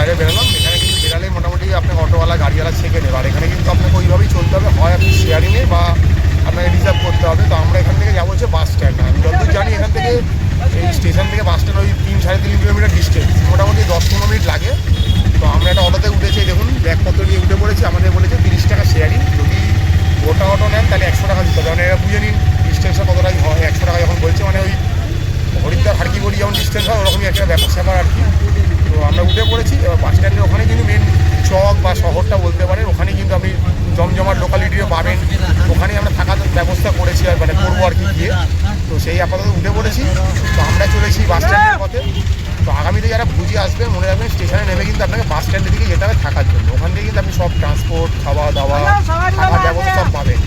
বাইরে বেরোলাম। এখানে কিন্তু বেরালে মোটামুটি আপনাকে অটোওয়ালা গাড়িওয়ালা ছেঁকে নেবে, আর এখানে কিন্তু আপনাকে ওইভাবেই চলতে হবে, হয় আপনি শেয়ারিংয়ে বা আপনাকে রিজার্ভ করতে হবে। তো আমরা এখান থেকে যাবো হচ্ছে বাস স্ট্যান্ড। আমি যতদূর জানি এখান থেকে এই স্টেশন থেকে বাস স্ট্যান্ড ওই 3-3.5 কিলোমিটার ডিস্টেন্স, মোটামুটি 10-15 মিনিট লাগে। তো আমরা একটা অটোতে উঠেছি, দেখুন ব্যাগপত্র নিয়ে উঠে পড়েছি। আমাদের বলেছে 30 টাকা শেয়ারিং, যদি গোটা অটো নেন তাহলে 100 টাকা দিতে হবে। মানে এরা বুঝে নিন ডিস্টেন্সটা কতটাই হয়, 100 টাকা যখন বলছে মানে ওই হরিদ্বার হারকিপড়ি যেমন ডিস্টেন্স হয় ওরকমই একটা ব্যাপার স্যাপার আর কি। তো আমরা উঠে পড়েছি বাস স্ট্যান্ডের ওখানে, কিন্তু মেন চক বা শহরটা বলতে পারেন, ওখানে কিন্তু আপনি জমজমাট লোকালিটিও পাবেন। ওখানেই আমরা থাকার ব্যবস্থা করেছি আর মানে করবো আর কি গিয়ে। তো সেই আপাতত উঠে পড়েছি। তো আমরা চলেছি বাস স্ট্যান্ডের পথে। তো আগামীতে যারা ভুজে আসবেন মনে রাখবেন স্টেশনে নেমে কিন্তু আপনাকে বাস স্ট্যান্ডের দিকে যেতে হবে থাকার জন্য। ওখান থেকে কিন্তু আপনি সব ট্রান্সপোর্ট, খাওয়া দাওয়া, থাকার ব্যবস্থা সব পাবেন।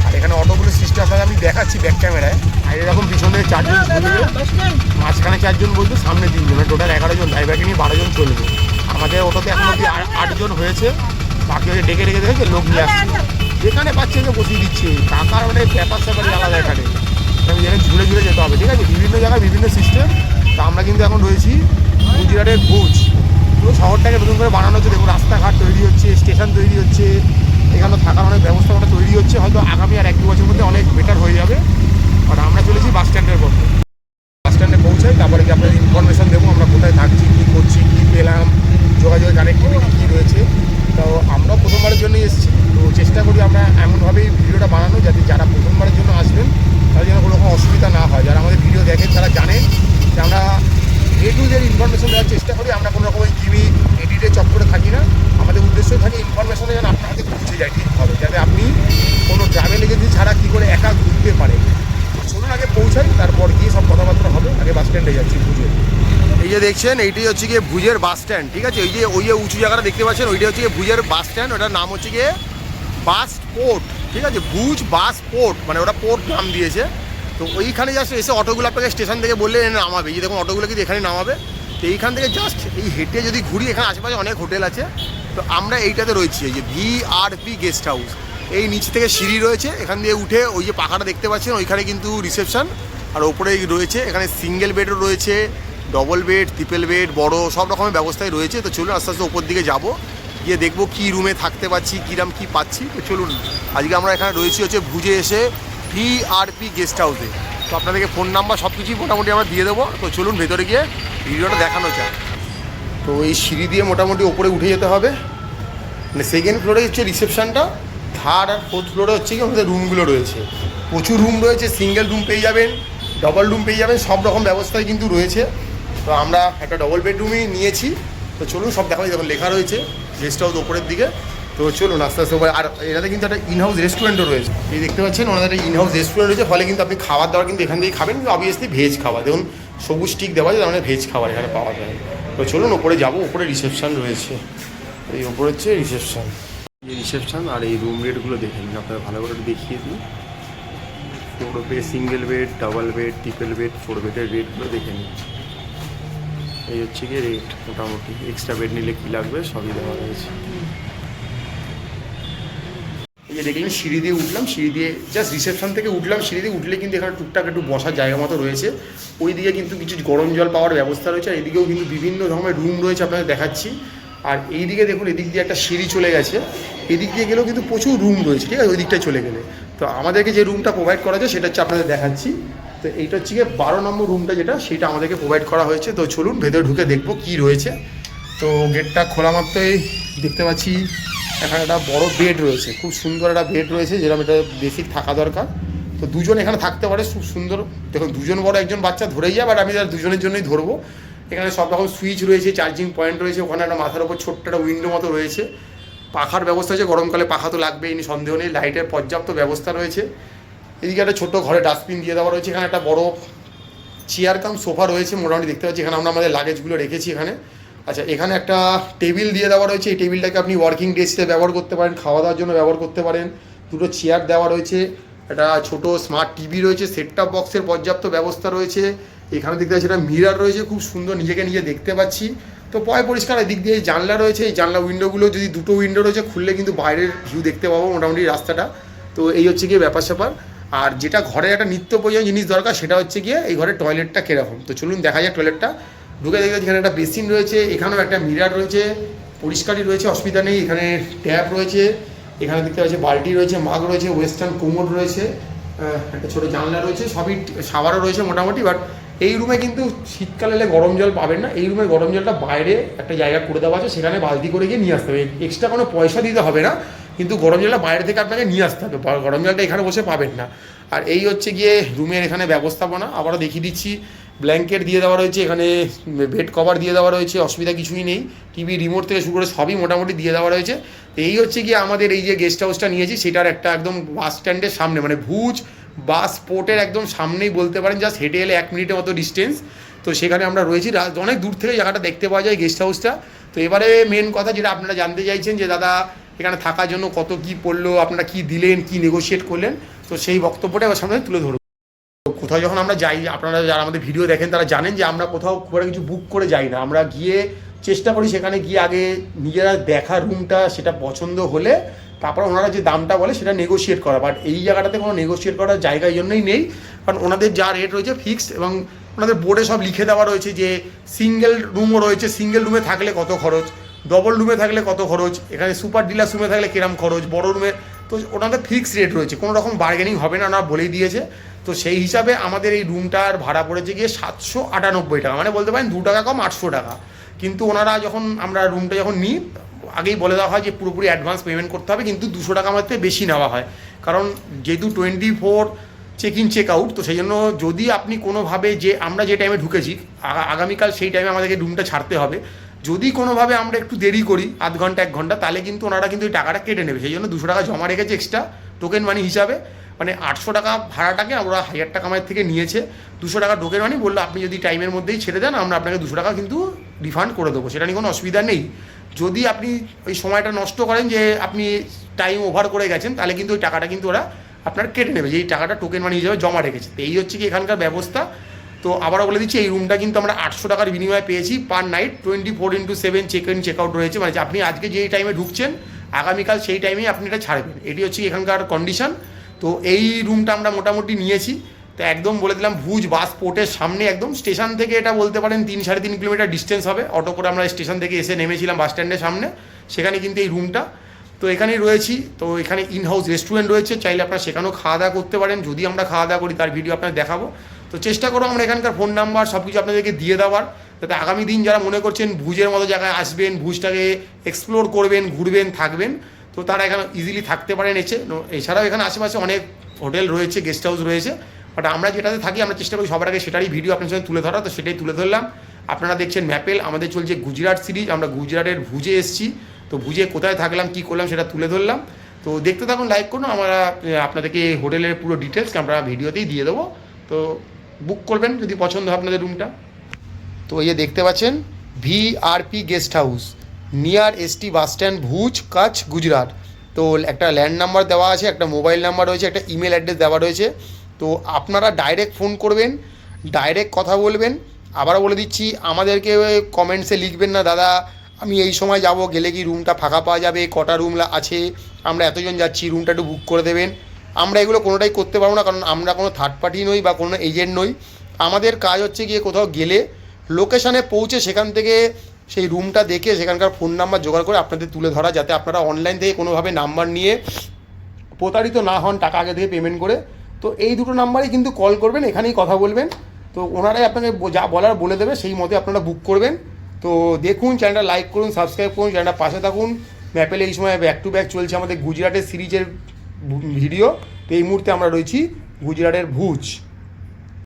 আর এখানে অটোগুলো সিস্টেম আপনাকে আমি দেখাচ্ছি ব্যাক ক্যামেরায়। আর এরকম পিছনে 4 জন চলবে, মাঝখানে 4 জন বলতে সামনে 3 জন, টোটাল 11 জন। ড্রাইভারকে নিয়ে 12 জন চলবে। আমাদের অটোতে এখন অব্দি 8 জন হয়েছে, বাকি হচ্ছে ডেকে দেখেছে লোক নিয়ে আসছে, যেখানে পাচ্ছে বসিয়ে দিচ্ছে। টাকার মানে ব্যাপার স্যাপারই আলাদা। এখানে ঝুলে ঝুলে যেতে হবে, ঠিক আছে, বিভিন্ন জায়গায় বিভিন্ন সিস্টেম। তো আমরা কিন্তু এখন রয়েছি গুজরাটের ভুজ। পুরো শহরটাকে নতুন করে বানানো হচ্ছে, দেখুন রাস্তাঘাট তৈরি হচ্ছে, স্টেশন তৈরি হচ্ছে, এখানে থাকার অনেক ব্যবস্থাপনা তৈরি হচ্ছে। হয়তো আগামী আর 1-2 বছরের মধ্যে অনেক বেটার হয়ে যাবে। আর আমরা চলেছি বাস স্ট্যান্ডের পথে। বাস স্ট্যান্ডে পৌঁছাই, তারপরে কি আপনাদের ইনফরমেশন দেবো আমরা কোথায় থাকছি, কী করছি, কী পেলাম, যোগাযোগের কানেক্টিভিটি কী রয়েছে। তো আমরাও প্রথমবারের জন্যই এসেছি, তো চেষ্টা করি আমরা এমনভাবেই ভিডিওটা বানানো যাতে যারা প্রথমবারের জন্য আসবেন তাদের যেন কোনো রকম অসুবিধা না হয়। যারা আমাদের ভিডিও দেখেন তারা জানেন যে আমরা A to Z ইনফরমেশন দেওয়ার চেষ্টা করি। আমরা কোনো রকম গিমিক এডিটের চক্করে থাকি না। আমাদের উদ্দেশ্য থাকে ইনফরমেশনে যেন আপনার হাতে পৌঁছে যায় ঠিকভাবে, যাতে আপনি কোনো ট্রাভেল এজেন্সি ছাড়া কী করে একা ঘুরতে পারেন। চলুন আগে পৌঁছাই, তারপর গিয়ে সব কথাবার্তা হবে। আগে বাস স্ট্যান্ডে যাচ্ছি ভুজের। এই যে দেখছেন এইটাই হচ্ছে গিয়ে ভুজের বাস স্ট্যান্ড, ঠিক আছে। ওই যে উঁচু জায়গাটা দেখতে পাচ্ছেন ওইটা হচ্ছে গিয়ে ভুজের বাস স্ট্যান্ড। ওটার নাম হচ্ছে গিয়ে বাস পোর্ট, ঠিক আছে, ভুজ বাস পোর্ট, মানে ওটা পোর্ট নাম দিয়েছে। তো ওইখানে জাস্ট এসে অটোগুলো আপনাকে স্টেশন থেকে বললে নামাবে। এই দেখুন অটোগুলো কিন্তু এখানে নামাবে। তো এইখান থেকে জাস্ট এই হেঁটে যদি ঘুরি, এখানে আশেপাশে অনেক হোটেল আছে। তো আমরা এইটাতে রয়েছি, এই যে VRP গেস্ট হাউস। এই নিচ থেকে সিঁড়ি রয়েছে, এখান দিয়ে উঠে ওই যে পাখাটা দেখতে পাচ্ছেন ওইখানে কিন্তু রিসেপশন। আর ওপরেই রয়েছে এখানে সিঙ্গেল বেডও রয়েছে, ডবল বেড, ট্রিপল বেড, বড় সব রকমের ব্যবস্থাই রয়েছে। তো চলুন আস্তে আস্তে ওপর দিকে যাবো, গিয়ে দেখবো কী রুমে থাকতে পারছি, কীরকম কী পাচ্ছি। তো চলুন আজকে আমরা এখানে রয়েছি হচ্ছে ভুজে এসে VRP গেস্ট হাউসে। তো আপনাদেরকে ফোন নাম্বার সব কিছুই মোটামুটি আমরা দিয়ে দেবো। তো চলুন ভেতরে গিয়ে ভিডিওটা দেখানো যায়। তো এই সিঁড়ি দিয়ে মোটামুটি ওপরে উঠে যেতে হবে। মানে সেকেন্ড ফ্লোরে হচ্ছে রিসেপশনটা, থার্ড আর ফোর্থ ফ্লোরে হচ্ছে কি আমাদের রুমগুলো রয়েছে। প্রচুর রুম রয়েছে, সিঙ্গেল রুম পেয়ে যাবেন, ডবল রুম পেয়ে যাবেন, সব রকম ব্যবস্থাই কিন্তু রয়েছে। তো আমরা একটা ডবল বেডরুমই নিয়েছি। তো চলুন সব দেখা যখন লেখা রয়েছে গেস্ট হাউস ওপরের দিকে। তো চলুন আস্তে আস্তে। আর এটাতে কিন্তু একটা ইনহাউস রেস্টুরেন্টও রয়েছে। এই দেখতে পাচ্ছেন ওনাদের একটা ইনহাউস রেস্টুরেন্ট রয়েছে, ফলে কিন্তু আপনি খাবার দাবার কিন্তু এখান থেকেই খাবেন, কিন্তু অবভিয়াসলি ভেজ খাবার। দেখুন সবুজ টিক দেওয়া যায়, মানে ভেজ খাবার এখানে পাওয়া যায়। তো চলুন ওপরে যাবো, ওপরে রিসেপশন রয়েছে। এই ওপরে হচ্ছে রিসেপশন, এই রিসেপশন। আর এই রুম রেটগুলো দেখে নিন, আপনারা ভালো করে দেখিয়ে দিই। 4 bed, single bed, double bed, triple bed, 4 বেডের রেটগুলো দেখে নিন। এই হচ্ছে গিয়ে রেট মোটামুটি। এক্সট্রা বেড নিলে কী লাগবে সবই দেওয়া রয়েছে। এই যে দেখলেন সিঁড়ি দিয়ে উঠলাম, সিঁড়ি দিয়ে জাস্ট রিসেপশন থেকে উঠলাম। সিঁড়ি দিয়ে উঠলে কিন্তু এখানে টুকটাক একটু বসার জায়গা মতো রয়েছে। ওই দিকে কিন্তু কিছু গরম জল পাওয়ার ব্যবস্থা রয়েছে। আর এদিকেও কিন্তু বিভিন্ন ধরনের রুম রয়েছে, আপনাদের দেখাচ্ছি। আর এই দিকে দেখুন এদিক দিয়ে একটা সিঁড়ি চলে গেছে, এদিক দিয়ে গেলেও কিন্তু প্রচুর রুম রয়েছে, ঠিক আছে, ওই দিকটায় চলে গেলে। তো আমাদেরকে যে রুমটা প্রোভাইড করা যায় সেটা হচ্ছে আপনাদের দেখাচ্ছি। তো এইটা হচ্ছে গিয়ে 12 নম্বর রুমটা, যেটা সেটা আমাদেরকে প্রোভাইড করা হয়েছে। তো চলুন ভেতরে ঢুকে দেখবো কী রয়েছে। তো গেটটা খোলা মাত্রই দেখতে পাচ্ছি এখানে একটা বড় বেড রয়েছে, খুব সুন্দর একটা বেড রয়েছে, যেরকম এটা বেসিক থাকা দরকার। তো দুজন এখানে থাকতে পারে, খুব সুন্দর। দেখুন দুজন বড় একজন বাচ্চা ধরেই যায়, বাট আমি তার দুজনের জন্যই ধরবো। এখানে সব রকম সুইচ রয়েছে, চার্জিং পয়েন্ট রয়েছে, ওখানে একটা মাথার ওপর ছোট্ট একটা উইন্ডো মতো রয়েছে। পাখার ব্যবস্থা আছে, গরমকালে পাখা তো লাগবে, এই সন্দেহ নেই। লাইটের পর্যাপ্ত ব্যবস্থা রয়েছে। এদিকে একটা ছোটো ঘরে ডাস্টবিন দিয়ে দেওয়া রয়েছে। এখানে একটা বড় চেয়ার কাম সোফা রয়েছে, মোটামুটি দেখতে পাচ্ছি। এখানে আমরা আমাদের লাগেজগুলো রেখেছি এখানে। আচ্ছা, এখানে একটা টেবিল দিয়ে দেওয়া রয়েছে। এই টেবিলটাকে আপনি ওয়ার্কিং ডেস্কে ব্যবহার করতে পারেন, খাওয়া দাওয়ার জন্য ব্যবহার করতে পারেন। দুটো চেয়ার দেওয়া রয়েছে, একটা ছোটো স্মার্ট টিভি রয়েছে, সেট টপ বক্সের পর্যাপ্ত ব্যবস্থা রয়েছে। এখানে দেখতে পাচ্ছি একটা মিরার রয়েছে, খুব সুন্দর, নিজেকে নিজে দেখতে পাচ্ছি। তো পয় পরিষ্কার। এদিক দিয়ে জানলা রয়েছে, এই জানলা উইন্ডোগুলো যদি দুটো উইন্ডো রয়েছে, খুললে কিন্তু বাইরের ভিউ দেখতে পাবো মোটামুটি রাস্তাটা। তো এই হচ্ছে গিয়ে ব্যাপার স্যাপার। আর যেটা ঘরে একটা নিত্য প্রয়োজনীয় জিনিস দরকার সেটা হচ্ছে গিয়ে এই ঘরে টয়লেটটা কীরকম। তো চলুন দেখা যায় টয়লেটটা। ঢুকে দেখতে এখানে একটা বেসিন রয়েছে, এখানেও একটা মিরার রয়েছে, পরিষ্কারই রয়েছে, অসুবিধা নেই। এখানে ট্যাপ রয়েছে, এখানে দেখতে পাচ্ছি বালতি রয়েছে, মাগ রয়েছে, ওয়েস্টার্ন কোমোড রয়েছে, একটা ছোটো জানলা রয়েছে, সবই শাওয়ারও রয়েছে মোটামুটি। বাট এই রুমে কিন্তু শীতকালে এলে গরম জল পাবেন না, এই রুমে গরম জলটা বাইরে একটা জায়গা করে দেওয়া আছে, সেখানে বালতি করে গিয়ে নিয়ে আসতে হবে, এক্সট্রা কোনো পয়সা দিতে হবে না, কিন্তু গরম জলটা বাইরে থেকে আপনাকে নিয়ে আসতে হবে, গরম জলটা এখানে বসে পাবেন না। আর এই হচ্ছে গিয়ে রুমের এখানে ব্যবস্থাপনা, আবারও দেখিয়ে দিচ্ছি, ব্ল্যাঙ্কেট দিয়ে দেওয়া রয়েছে, এখানে বেড কভার দিয়ে দেওয়া রয়েছে, অসুবিধা কিছুই নেই, টিভি রিমোট থেকে শুরু করে সবই মোটামুটি দিয়ে দেওয়া রয়েছে। এই হচ্ছে গিয়ে আমাদের এই যে গেস্ট হাউসটা নিয়েছি সেটার একটা একদম বাস স্ট্যান্ডের সামনে, মানে ভুজ বাস পোর্টের একদম সামনেই বলতে পারেন, জাস্ট হেঁটে এলে 1 মিনিটের মতো ডিস্টেন্স। তো সেখানে আমরা রয়েছি, অনেক দূর থেকে জায়গাটা দেখতে পাওয়া যায় গেস্ট হাউসটা। তো এবারে মেন কথা যেটা আপনারা জানতে চাইছেন যে দাদা এখানে থাকার জন্য কত কী পড়লো, আপনারা কী দিলেন, কী নেগোশিয়েট করলেন, তো সেই বক্তব্যটা এবার সামনে তুলে ধরবো। কোথাও যখন আমরা যাই, আপনারা যারা আমাদের ভিডিও দেখেন তারা জানেন যে আমরা কোথাও খুব একটা কিছু বুক করে যাই না, আমরা গিয়ে চেষ্টা করি সেখানে গিয়ে আগে নিজেরা দেখা রুমটা সেটা পছন্দ হলে তারপর ওনারা যে দামটা বলে সেটা নেগোশিয়েট করা। বাট এই জায়গাটাতে কোনো নেগোশিয়েট করার জায়গা এই জন্যই নেই, কারণ ওনাদের যা রেট রয়েছে ফিক্সড, এবং ওনাদের বোর্ডে সব লিখে দেওয়া রয়েছে যে সিঙ্গেল রুমও রয়েছে, সিঙ্গেল রুমে থাকলে কত খরচ, ডবল রুমে থাকলে কত খরচ, এখানে সুপার ডিলাক্স রুমে থাকলে কিরম খরচ, বড় রুমে, তো ওনাদের ফিক্সড রেট রয়েছে, কোনো রকম বার্গেনিং হবে না, ওনারা বলেই দিয়েছে। তো সেই হিসাবে আমাদের এই রুমটার ভাড়া পড়েছে গিয়ে 798 টাকা, মানে বলতে পারেন 2 টাকা কম 800 টাকা। কিন্তু ওনারা যখন আমরা রুমটা যখন নিই আগেই বলে দেওয়া হয় যে পুরোপুরি অ্যাডভান্স পেমেন্ট করতে হবে, কিন্তু 200 টাকা আমাদের বেশি নেওয়া হয়, কারণ যেহেতু 24 চেক ইন চেক আউট, তো সেই জন্য যদি আপনি কোনোভাবে যে আমরা যে টাইমে ঢুকেছি আগামীকাল সেই টাইমে আমাদেরকে রুমটা ছাড়তে হবে, যদি কোনোভাবে আমরা একটু দেরি করি আধ ঘন্টা 1 ঘন্টা, তাহলে কিন্তু ওনারা কিন্তু ওই টাকাটা কেটে নেবে। সেই জন্য 200 টাকা জমা রেখেছে এক্সট্রা টোকেন মানি হিসাবে, মানে 800 টাকা ভাড়াটাকে আমরা 1000 টাকা আমাদের থেকে নিয়েছে, 200 টাকা টোকেন মানি, বললো আপনি যদি টাইমের মধ্যেই ছেড়ে দেন আমরা আপনাকে 200 টাকা কিন্তু রিফান্ড করে দেবো, সেটা নিয়ে কোনো অসুবিধা নেই। যদি আপনি ওই সময়টা নষ্ট করেন যে আপনি টাইম ওভার করে গেছেন, তাহলে কিন্তু ওই টাকাটা কিন্তু ওরা আপনার কেটে নেবে, যেই টাকাটা টোকেন মানি হিসাবে জমা রেখেছে। তো এই হচ্ছে কি এখানকার ব্যবস্থা। তো আবারও বলে দিচ্ছি, এই রুমটা কিন্তু আমরা 800 টাকার বিনিময়ে পেয়েছি per night, 24x7 check in check out রয়েছে, মানে আপনি আজকে যেই টাইমে ঢুকছেন আগামীকাল সেই টাইমেই আপনি এটা ছাড়বেন, এটি হচ্ছে এখানকার কন্ডিশন। তো এই রুমটা আমরা মোটামুটি নিয়েছি, তো একদম বলে দিলাম ভুজ বাস পোর্টের সামনে, একদম স্টেশন থেকে এটা বলতে পারেন 3-3.5 কিলোমিটার ডিস্টেন্স হবে, অটো করে আমরা স্টেশন থেকে এসে নেমেছিলাম বাস স্ট্যান্ডের সামনে, সেখানে কিন্তু এই রুমটা। তো এখানেই রয়েছি, তো এখানে ইন হাউস রেস্টুরেন্ট রয়েছে, চাইলে আপনারা সেখানেও খাওয়া দাওয়া করতে পারেন, যদি আমরা খাওয়া দাওয়া করি তার ভিডিও আপনাদের দেখাবো। তো চেষ্টা করবো আমরা এখানকার ফোন নাম্বার সব কিছু আপনাদেরকে দিয়ে দেওয়ার, যাতে আগামী দিন যারা মনে করছেন ভুজের মতো জায়গায় আসবেন, ভুজটাকে এক্সপ্লোর করবেন, ঘুরবেন, থাকবেন, তো তারা এখানে ইজিলি থাকতে পারেন। এছাড়াও এখানে আশেপাশে অনেক হোটেল রয়েছে, গেস্ট হাউস রয়েছে, বাট আমরা যেটাতে থাকি আমরা চেষ্টা করি সবার আগে সেটারই ভিডিও আপনার সঙ্গে তুলে ধরা, তো সেটাই তুলে ধরলাম। আপনারা দেখছেন ম্যাপেল, আমাদের চলছে গুজরাট সিরিজ, আমরা গুজরাটের ভুজে এসেছি, তো ভুজে কোথায় থাকলাম কী করলাম সেটা তুলে ধরলাম। তো দেখতে থাকুন, লাইক করুন, আমরা আপনাদেরকে হোটেলের পুরো ডিটেলস আমরা ভিডিওতেই দিয়ে দেবো, তো বুক করবেন যদি পছন্দ হয় আপনাদের রুমটা। তো এই যে দেখতে পাচ্ছেন VRP guest house, near ST bus stand, Bhuj, Kutch, Gujarat. তো একটা ল্যান্ড নাম্বার দেওয়া আছে, একটা মোবাইল নাম্বার রয়েছে, একটা ইমেল অ্যাড্রেস দেওয়া রয়েছে, তো আপনারা ডাইরেক্ট ফোন করবেন, ডাইরেক্ট কথা বলবেন। আবারও বলে দিচ্ছি, আমাদেরকে কমেন্টসে লিখবেন না দাদা আমি এই সময় যাব, গেলে কি রুমটা ফাঁকা পাওয়া যাবে, কটা রুম আছে, আমরা এতজন যাচ্ছি, রুমটা একটু বুক করে দেবেন। আমরা এগুলো কোনোটাই করতে পারবো না, কারণ আমরা কোনো থার্ড পার্টি নই বা কোনো এজেন্ট নই। আমাদের কাজ হচ্ছে গিয়ে কোথাও গেলে লোকেশানে পৌঁছে সেখান থেকে সেই রুমটা দেখে সেখানকার ফোন নাম্বার জোগাড় করে আপনাদের তুলে ধরা, যাতে আপনারা অনলাইন থেকে কোনোভাবে নাম্বার নিয়ে প্রতারিত না হন টাকা আগে থেকে পেমেন্ট করে। তো এই দুটো নাম্বারেই কিন্তু কল করবেন, এখানেই কথা বলবেন, তো ওনারাই আপনাকে যা বলার বলে দেবে, সেই মতে আপনারা বুক করবেন। তো দেখুন, চ্যানেলটা লাইক করুন, সাবস্ক্রাইব করুন, চ্যানেলটা পাশে থাকুন। ম্যাপেলে এই সময় ব্যাক টু ব্যাক চলছে আমাদের গুজরাটের সিরিজের ভিডিও, তো এই মুহূর্তে আমরা রয়েছি গুজরাটের ভুজ।